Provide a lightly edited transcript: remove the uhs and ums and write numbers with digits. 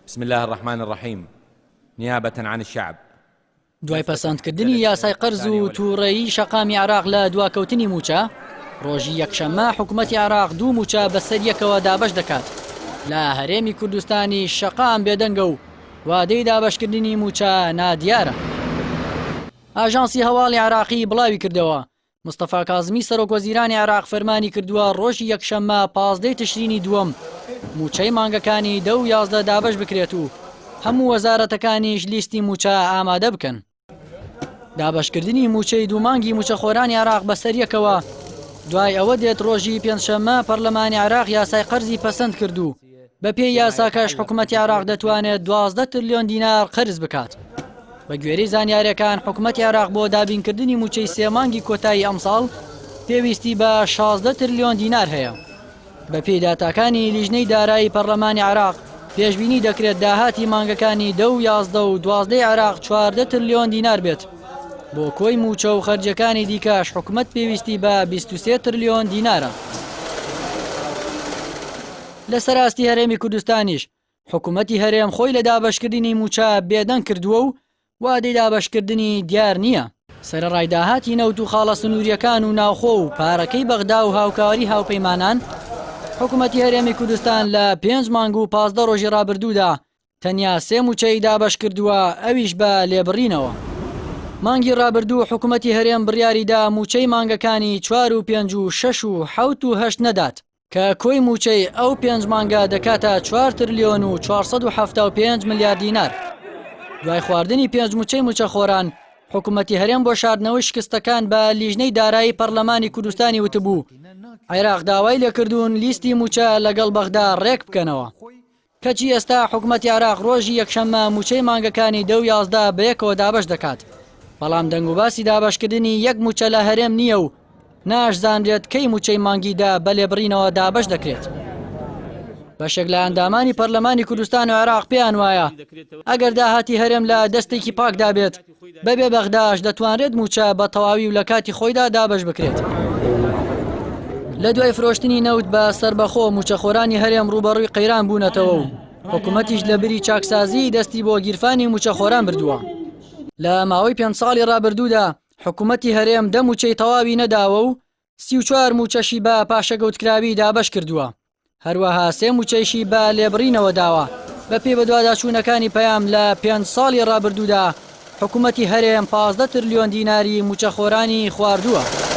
بسم الله الرحمن الرحيم. نيابة عن الشعب. دوای پەسەندکردنی یاسای قەرز و تووڕێیی شەقامی عێراق لە دواکەوتنی موچە، ڕۆژی یەکشەممە حکوومەتی عێراق دوو موچە بەسەر یەکەوە دابەش دەکات. لە هەرێمی کوردستانی شەقام بێدەنگە و وادەی دابەشکردنی موچە نادیارە. ئاژانسی هەواڵی عێراقی بڵاوی کردەوە مستەفا کازمی سەرۆکوەزیرانی عێراق فەرمانی کردووە ڕۆژی یەکشەممە 15 تشرینی دووەم موچەی مانگەکانی 10 و 11 دابەش بکرێت و هەموو وەزارەتەکانیش لیستی موچە ئامادە بکەن. دابەشکردنی موچەی دوومانگی موچەخۆرانی عێراق بەسەر یەکەوە دوای ئەوە دێت ڕۆژی پێنجشەممە پەرلەمانی عێراق یاسای قەرزی پەسەند کردو. بە پێی یاساکەش حکوومەتی عێراق دەتوانێت 12 تریلیۆن دینار قەرز بکات. بە گوێرەی زانیاریەکان حکوومەتی عێراق بۆ دابینکردنی موچەی سێمانگی کۆتایی ئەمساڵ پێویستی بە 16 تریلیۆن دینار هەیە. بە پێی داتاکانی لیژنەی دارایی پەرلەمانی عێراق پێشبینی دەکرێت داهاتی مانگەکانی 10 و 11 و 12 عێراق 14 تریلیۆن دینار بێت. بۆ کۆی موچە و خەرجەکانی دیکەش حکوومەت پێویستی بە 23 تریلیۆن دینارە. لە سەراستی هەرێمی کوردستانیش حکوومەتی هەرێم خۆی لە دابەشکردنی موچە بێدەنگ کردووە و وادەی دابەشکردنی دیار نییە. سەرەڕای داهاتی نەوت و خاڵە سنووریەکان و ناوخۆ و پارەکەی بەغدا و هاوکاری هاوپەیمانان حکوومەتی هەرێمی کوردستان لە 5 مانگ و 15 ڕۆژی ڕابردوودا تەنیا 3 موچەی دابەش کردووە، ئەویش بە لێبڕینەوە. مانگی ڕابردوو حکوومەتی هەرێم بڕیاریدا موچەی مانگەکانی 4 و 5 و 6 و 7 و 8 نەدات کە کۆی موچەی ئەو 5 مانگە دەکاتە 4 تریلیۆن و 475 میلیارد دینار. دوای خواردنی 5 موچەی موچەخۆران حکوومەتی هەرێم بۆ شاردنەوەی شکستەکان بە لیژنەی دارایی پەرلەمانی کوردستانی وتبوو عێراق داوای لێکردوون لیستی موچە لەگەڵ بەغدا ڕێک بکەنەوە. کەچی ئێستا حکوومەتی عێراق ڕۆژی یەکشەممە موچەی مانگەکانی 10 و 11 بەیەکەوە دابەش دەکات. بەڵام دەنگ و باسی دابەشکردنی یەک موچە لە هەرێم نییە و ناشزانرێت کەی موچەی مانگیدا بە لێبڕینەوە دابەش دەکرێت. بەشێک لە ئەندامانی پەرلەمانی کوردستان و عێراق پێیان وایە ئەگەر داهاتی هەرێم لە دەستێکی پاکدا بێت بەبێ بەغداش دەتوانرێت موچە بە تەواوی و لە کاتی خۆیدا دابەش بکرێت. لە دوای فرۆشتنی نەوت بە سربەخۆ موچەخۆرانی هەرێم ڕوبەڕووی قەیران بوونەتەوە و حکوومەتیش لە بری چاکسازی دەستی بۆ گیرفانی موچەخۆران بردووە. لە ماوەی 5 ساڵی ڕابردوودا حکوومەتی هەرێم 10 موچەی تەواوی نەداوە و 34 موچەشی بە پاشەگەوتکراوی دابەش کردووە. هەروەها 3 موچەیشی بە لێبڕینەوە داوە. بە پێی بەدواداچوونەکانی پەیام لە 5 ساڵی ڕابردوودا حکوومەتی هەرێم 15 تریلیۆن دیناری موچەخۆرانی خواردووە.